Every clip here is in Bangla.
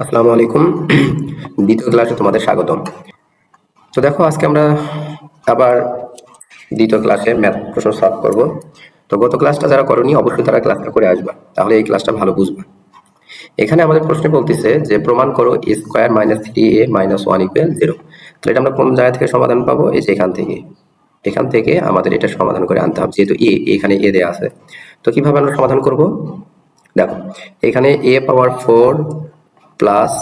আসসালামু আলাইকুম। দ্বিতীয় ক্লাসে তোমাদের স্বাগতম। তো দেখো, আজকে আমরা আবার দ্বিতীয় ক্লাসে ম্যাথ প্রশ্ন সলভ করব। তো গত ক্লাসটা যারা করনি অবশ্যই তারা ক্লাসটা করে আসবা, তাহলে এই ক্লাসটা ভালো বুঝবা। এখানে আমাদের প্রশ্নে বলতেছে যে প্রমাণ করো a square minus 3a minus 1 equal 0। তো এটা আমরা কোন জায়গা থেকে সমাধান পাবো? এই যে এখান থেকে আমাদের এটা সমাধান করে আনতে হবে, যেহেতু এখানে a দেয়া আছে। তো কিভাবে আমরা সমাধান করব? দেখো, এখানে a power 4 plus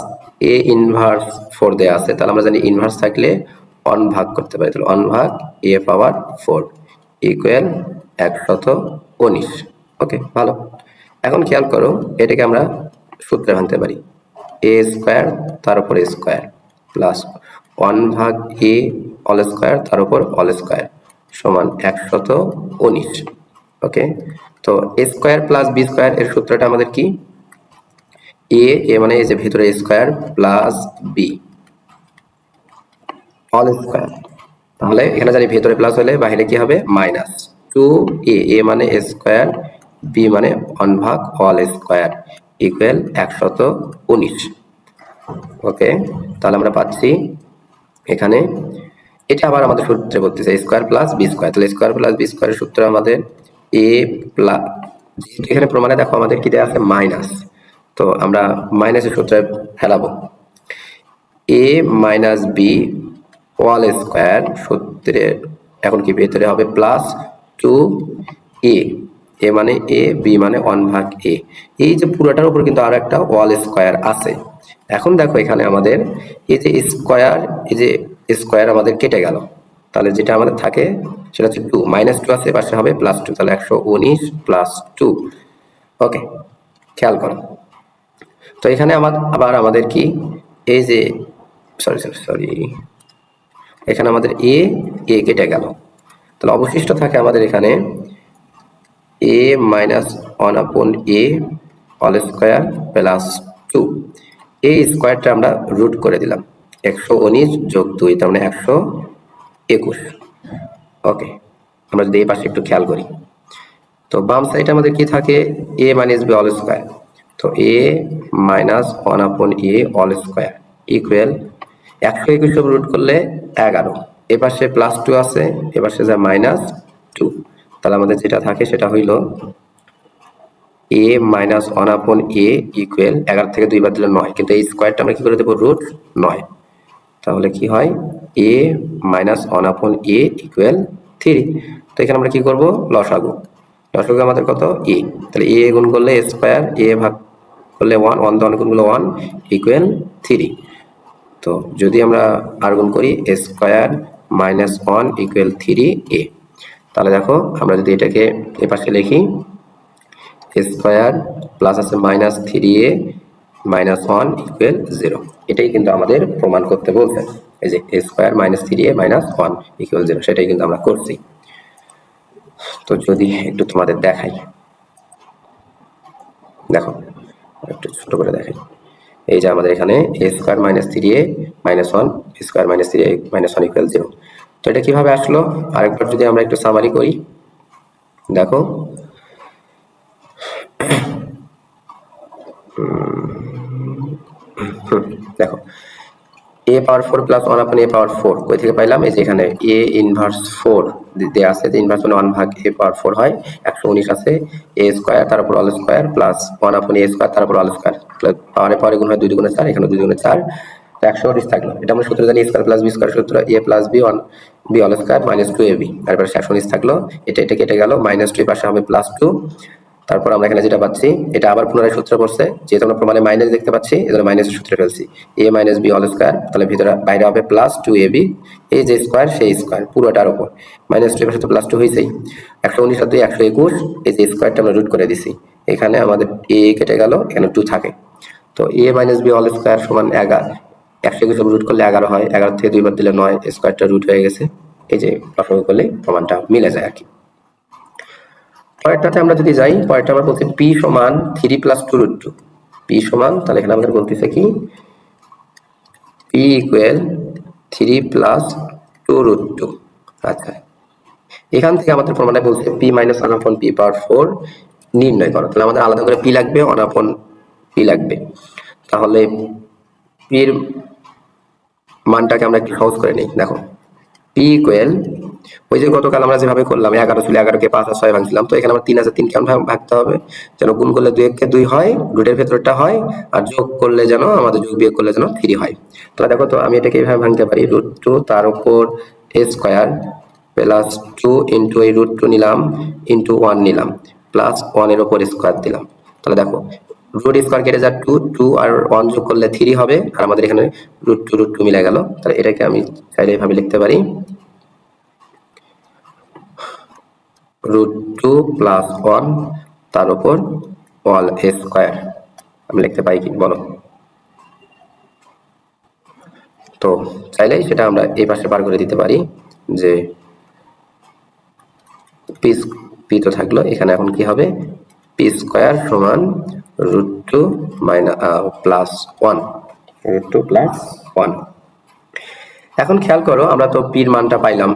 a inverse 4 দেয়া আছে, তাহলে আমরা জানি ইনভার্স থাকলে 1 ভাগ করতে পারি, তাহলে 1 ভাগ a পাওয়ার 4 ইকুয়াল 119। ওকে, ভালো। এখন খেয়াল করো, এটাকে আমরা সূত্রে ভাঙতে পারি। a স্কয়ার তার উপর a স্কয়ার প্লাস 1 ভাগ a অল স্কয়ার তার উপর অল স্কয়ার সমান 119। ওকে, তো a square plus b square এর সূত্রটা আমাদের কি? a মানে এই যে ভিতরে square plus b whole square, তাহলে এখানে জানি ভিতরে প্লাস হলে বাইরে কি হবে? Minus 2a। a মানে a স্কয়ার, b মানে 1 ভাগ অল স্কয়ার ইকুয়াল 119। ওকে, তাহলে আমরা পাচ্ছি এখানে এটা আবার আমাদের সূত্রে বলতেছে a square plus b square, তাহলে স্কয়ার প্লাস b স্কয়ারের সূত্র আমাদের a প্লাস, এখানে প্রমাণে দেখো আমাদের কি দেয়া আছে? মাইনাস। তো আমরা মাইনাসের সূত্রে ফেলাবো a minus b whole square সূত্রে এখন কি ভেতরে হবে প্লাস 2a। a মানে a, b মানে 1 ভাগ a। এই যে পুরোটার উপর কিন্তু আর একটা অল স্কয়ার আছে। এখন দেখো এখানে আমাদের এই যে স্কয়ার, এই যে স্কয়ার আমাদের কেটে গেল, তাহলে যেটা আমাদের থাকে সেটা হচ্ছে 2 মাইনাস 2 আছে, পাশে হবে প্লাস 2, তাহলে 119 প্লাস 2। ওকে, খেয়াল করো। তো এখানে আবার আমাদের কি এই যে সরি এখানে আমাদের a কেটে গেল, তাহলে অবশিষ্ট থাকে আমাদের এখানে a minus 1 upon a whole square plus 2। এই স্কয়ারটা আমরা রুট করে দিলাম, 119 যোগ 2 তার মানে 121। ওকে, আমরা যদি এই পাশে একটু খেয়াল করি, তো বাম সাইডে আমাদের কি থাকে? a minus b whole square, তো a minus 1 upon a whole square equal 121 root করলে 11, এ পাশে প্লাস 2 আছে, এ পাশে যা মাইনাস 2, তাহলে আমাদের যেটা থাকে সেটা হইল a minus 1 upon a equal 11 থেকে 2 বাদ দিলে 9, কিন্তু এই স্কয়ারটা আমরা কি করে দেব? রুট 9। তাহলে কি হয়? a minus 1 upon a equal 3। তো এখানে আমরা কি করব? লসাগু আমাদের কত? a, তাহলে a গুণ করলে a স্কয়ার, a ভাগ করলে 1, 1 দিয়ে গুণ করলে 1 ইকুয়াল 3। তো যদি আমরা আর গুণ করি a square minus 1 equal 3a, তাহলে দেখো আমরা যদি এটাকে এ পাশে লিখি a স্কয়ার প্লাস আছে মাইনাস 3a মাইনাস 1 ইকুয়াল 0, এটাই কিন্তু আমাদের প্রমাণ করতে বলছে। এই যে a square minus 3a minus 1 equal 0, সেটাই কিন্তু আমরা করছি। তো যদি একটু তোমাদের দেখাই, দেখো একটু ছোট করে দেখাই। এই যে আমাদের এখানে a square minus 3a minus 1 square minus 3a minus 1 equal 0। তো এটা কিভাবে আসলো আরেকবার যদি আমরা একটু সামারি করি, দেখো দেখো a power 4 plus 1 upon a পাওয়ার 4 কই থেকে পাইলাম? এই যে এখানে a ইনভার্স 4 দেয়া আছে, যে ইনভার্স মানে 1 ভাগ a পাওয়ার 4 হয়, 119 আছে, a স্কয়ার তার উপর all square plus 1 upon a square তার উপর অল স্কয়ার, পাওয়ারে গুণ হয় 2 গুণে 4, এখানে 2 গুণে 4, তো 119 থাকলো। এটা আমরা সূত্র জানি স্কয়ার প্লাস b স্কয়ার সূত্র a plus b 1 b whole square minus 2ab, আর পাশে 119 থাকলো, এটা কেটে গেল, মাইনাস 2 পাশে হবে প্লাস 2। তারপর আমরা এখানে যেটা পাচ্ছি এটা আবার পুনরায় সূত্র পড়ছে, যেহেতু আমরা প্রমাণে মাইনাস দেখতে পাচ্ছি এজন্য মাইনাসের সূত্রে ফেলছি a minus b whole square, তাহলে ভিতরে বাইরে হবে প্লাস 2ab, এই যে স্কয়ার সেই স্কয়ার পুরোটার উপর মাইনাস 2 এর পাশে তো প্লাস 2 হইছেই, 119 আর 2 121, এই যে স্কয়ারটা আমরা রুট করে দিছি, এখানে আমাদের a কেটে গেল, এখানে 2 থাকে, তো a minus b whole square সমান 11, 121 রুট করলে 11 হয়, 11 থেকে 2 বাদ দিলে 9, স্কয়ারটা রুট হয়ে গেছে। এই যে লসাগু করলে প্রমাণটা মিলে যায় আর কি। পরেরটাতে আমরা যদি যাই, পরেরটা আমরা বলছি p সমান 3 প্লাস 2 রুট 2, p সমান, তাহলে এখানে আমাদের বলতেছে কি p ইকুয়াল 3 প্লাস 2 রুট 2। আচ্ছা, এখান থেকে আমাদের প্রমাণে বলছে p মাইনাস 1 আপন p পাওয়ার 4 নির্ণয় করো, তাহলে আমাদের আলাদা করে p লাগবে, 1 আপন p লাগবে, তাহলে পির মানটাকে আমরা একটু সহজ করে নিই। দেখো পি ইকুয়াল, ওই যে গতকাল আমরা যেভাবে করলাম 11 ছিল 11কে 5 আর 6 ভাঙছিলাম, তো এখানে আমরা 3 আছে 3 কেমন ভাগতে হবে, যেন গুণ করলে 2 1 কে 2 হয়, রুটের ভেতরটা হয়, আর যোগ করলে যেন আমাদের যোগ বিয়োগ করলে যেন 3 হয়। তাহলে দেখো তো আমি এটাকে এইভাবে ভাঙতে পারি, √2 তার উপর a স্কয়ার প্লাস 2 ইনটু এই √2 নিলাম ইনটু 1 নিলাম প্লাস 1 এর উপর স্কয়ার দিলাম। তাহলে দেখো রুট স্কয়ার কেটে যা 2 2 আর 1 যোগ করলে 3 হবে, আর আমাদের এখানে √2 মিলে গেল। তাহলে এটাকে আমি চাইলে এইভাবে লিখতে পারি, √2 প্লাস 1 তার উপর অল স্কয়ার। আমি লিখতে পাই কি বলো? তো চাইলে সেটা আমরা এই পাশে বার করে দিতে পারি যে পি তো থাকলো, এখানে এখন কি হবে, পি স্কয়ার সমান √2 প্লাস 1, √2 প্লাস 1। এখন খেয়াল করো আমরা তো পির মানটা পাইলাম,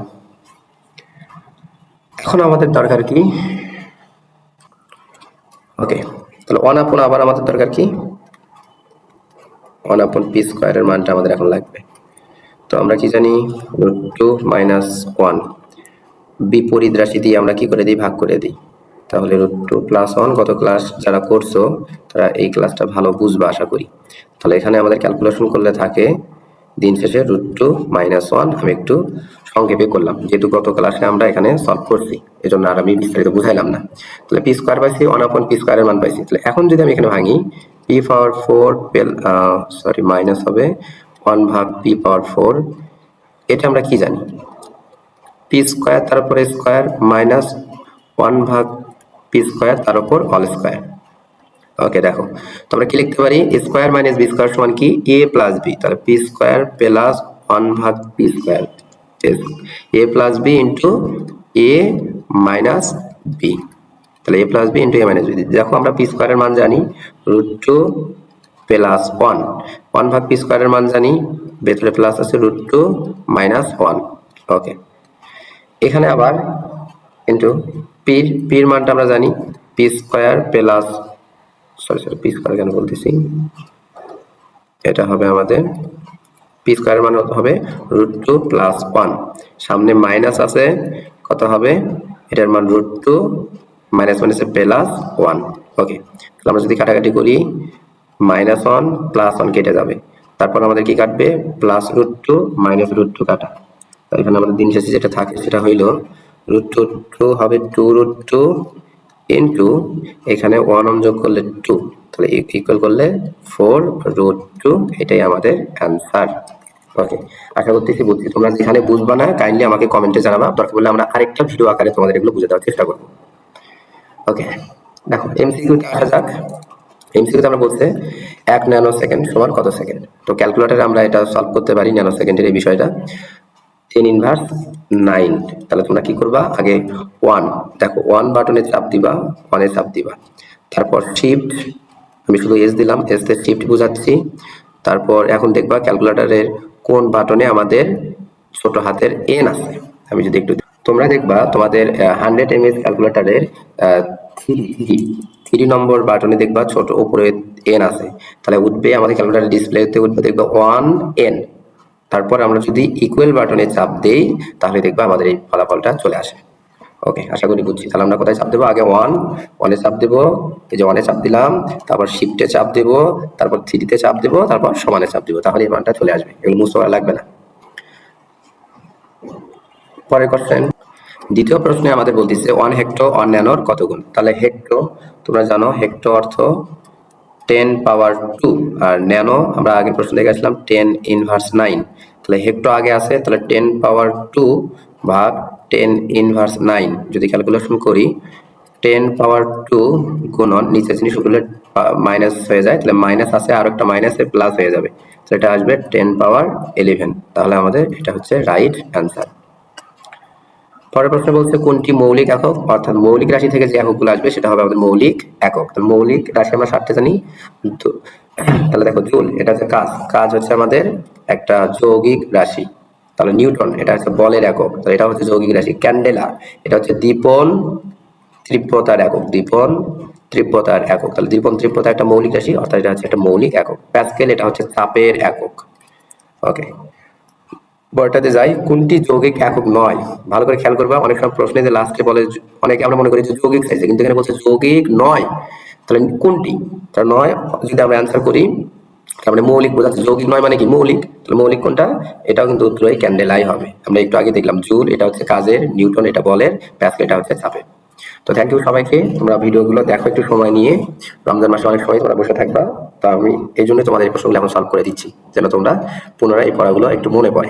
এখন আমাদের দরকার কি, ওকে তাহলে 1 আপন আবার আমাদের দরকার কি, 1 আপন পি স্কয়ারের মানটা আমাদের এখন লাগবে। তো আমরা কি জানি, √2 মাইনাস 1 বিপরীত রাশি দিয়ে আমরা কি করে দিই, ভাগ করে দিই। তাহলে √2 প্লাস 1, গত ক্লাস যারা করছো তারা এই ক্লাসটা ভালো বুঝবা আশা করি। তাহলে এখানে আমাদের ক্যালকুলেশন করলে থাকে দিন শেষে √2 মাইনাস 1, আমি একটু সংক্ষেপে করলাম যেহেতু গত ক্লাসে আমরা এখানে সলভ করছি, এজন্য আর আমি বিস্তারিত বুঝাইলাম না। তাহলে পি স্কয়ার পাইছি, 1 আপন পি স্কয়ারের মান পাইছি। তাহলে এখন যদি আমি এখানে ভাঙি, পি পাওয়ার 4 মাইনাস হবে 1 ভাগ পি পাওয়ার 4, এটা আমরা কি জানি, পি স্কয়ার তার উপর স্কয়ার মাইনাস 1 ভাগ পি স্কয়ার তার উপর অল স্কয়ার। ওকে দেখো তো আমরা কি লিখতে পারি, স্কয়ার মাইনাস বি স্কয়ার সমান কি, এ প্লাস বি। তাহলে পি স্কয়ার প্লাস 1 ভাগ পি স্কয়ার, এ প্লাস বি ইন্টু এ মাইনাস বি। তাহলে এ প্লাস বি ইন্টু এ মাইনাস বি। দেখো আমরা পি স্কয়ারের মান জানি √2 প্লাস 1 ভাগ পি স্কয়ারের মান জানি, ভেতরে প্লাস আছে √2 মাইনাস 1। ওকে এখানে আবার কিন্তু পির মানটা আমরা জানি P square plus, sorry P square কেন বলতেছি, এটা হবে আমাদের পি স্কয়ারের মান হবে √2 প্লাস 1, সামনে মাইনাস আছে, কত হবে, এটার মান √2 মাইনাস মাইনাসে প্লাস 1। ওকে তাহলে আমরা যদি কাটাকাটি করি, মাইনাস 1 প্লাস 1 কেটে যাবে, তারপর আমাদের কি কাটবে, প্লাস √2 মাইনাস √2 কাটা। তাহলে এখানে আমাদের দিন শেষে যেটা থাকে সেটা হইল √2 হবে 2√2 ইন্টু এখানে 1 যোগ করলে 2, তাহলে ইকুয়াল করলে 4√2, এটাই আমাদের অ্যান্সার। ওকে আশা করতেছি বুঝছি, তোমরা যেখানে বুঝবা না কাইন্ডলি আমাকে কমেন্টে জানাবা, দরকার পড়লে আমরা আরেকটা ভিডিও আকারে তোমাদের এগুলো বুঝে দেওয়ার চেষ্টা করবো। ওকে দেখো এমসিকিউতে আসা যাক। এমসিকিউতে আমরা বলছে 1 ন্যানো সেকেন্ড সমান কত সেকেন্ড। তো ক্যালকুলেটরে আমরা এটা সলভ করতে পারি ন্যানো সেকেন্ডের এই বিষয়টা, 10 ইনভার্স 9। তাহলে তোমরা কি করবা, আগে 1 দেখো 1 বাটনে চাপ দিবা, 1 এ চাপ দিবা, তারপর শিফট, আমি শুধু এস দিলাম, এস তে শিফট বোঝাচ্ছি। তারপর এখন দেখবা ক্যালকুলেটরের কোন বাটনে আমাদের ছোট হাতের এন আছে। আমি যদি একটু, তোমরা দেখবা তোমাদের 100 mAh ক্যালকুলেটরের 3 নম্বর বাটনে দেখবা ছোট উপরে এন আছে, তাহলে উঠবে আমাদের ক্যালকুলেটরের ডিসপ্লেতে উঠবে দেখবা 1N। তারপর আমরা যদি ইকুয়াল বাটনে চাপ দেই তাহলে দেখবা আমাদের এই ফলাফলটা চলে আসে। ওকে আশা করি বুঝছি। তাহলে আমরা কোথায় চাপ দেবো, আগে 1 এ চাপ দেবো, এই যে 1 এ চাপ দিলাম, তারপর শিফটে চাপ দেবো, তারপর 3 তে চাপ দেবো, তারপর সমানে চাপ দেবো, তাহলে এই মানটা চলে আসবে, এগুলো মুছতে লাগবে না। পরের কোশ্চেন, দ্বিতীয় প্রশ্নে আমাদের বলতেছে 1 হেক্টো 1 ন্যানোর কত গুণ। তাহলে হেক্টো তোমরা জানো, হেক্টো অর্থ 10 পাওয়ার 2, আর ন্যানো আমরা আগের প্রশ্ন দেখে আসলাম 10 ইনভার্স 9। তাহলে হেক্টো আগে আছে, তাহলে 10 পাওয়ার 2 ভাগ 10 ইনভার্স 9 যদি ক্যালকুলেশন করি, 10 পাওয়ার 2 গুণন নিচে জিনিস করলে মাইনাস হয়ে যায়, তাহলে মাইনাস আছে আর একটা মাইনাসে প্লাস হয়ে যাবে, তো এটা আসবে 10 পাওয়ার 11। তাহলে আমাদের এটা হচ্ছে রাইট অ্যান্সার। পরের প্রশ্ন বলছে কোনটি মৌলিক একক, অর্থাৎ মৌলিক রাশি থেকে যে এককগুলো আসবে সেটা হবে আমাদের মৌলিক একক। তাহলে মৌলিক রাশি আমরা 7টা জানি। তাহলে দেখো জুল এটা হচ্ছে কাজ, কাজ হচ্ছে আমাদের একটা যৌগিক রাশি। তাহলে নিউটন এটা হচ্ছে বলের একক, তাহলে এটা হচ্ছে যৌগিক রাশি। ক্যান্ডেলা এটা হচ্ছে দীপন তীব্রতার একক, দীপন তীব্রতার একক। তাহলে তীব্রতা একটা মৌলিক রাশি, অর্থাৎ এটা হচ্ছে একটা মৌলিক একক। প্যাসকেল এটা হচ্ছে চাপের একক। ওকে, পরেরটাতে যাই। কোনটি যৌগিক একক নয়? ভালো করে খেয়াল করবা, অনেক সময় প্রশ্নে যে লাস্টে বলে, অনেকে আমরা মনে করি যে যৌগিক চাইছে, কিন্তু এখানে বলছে যৌগিক নয়। তাহলে কোনটি? তাহলে নয় যদি আমরা অ্যান্সার করি, তার মানে মৌলিক বোঝাচ্ছে। যৌগিক নয় মানে কি? মৌলিক। তাহলে মৌলিক কোনটা? এটাও কিন্তু উত্তরে ক্যান্ডেলাই হবে। আমরা একটু আগে দেখলাম জুল এটা হচ্ছে কাজের, নিউটন এটা বলের, প্যাসকেল এটা হচ্ছে চাপের। তো থ্যাংক ইউ সবাইকে, তোমরা ভিডিওগুলো দেখো একটু সময় নিয়ে। রমজান মাসে অনেক সময় তোমরা বসে থাকবা, তো আমি এই জন্যই তোমাদের এই প্রশ্নগুলো এখন সলভ করে দিচ্ছি, যেন তোমরা পুনরায় এই পড়াগুলো একটু মনে পড়ে।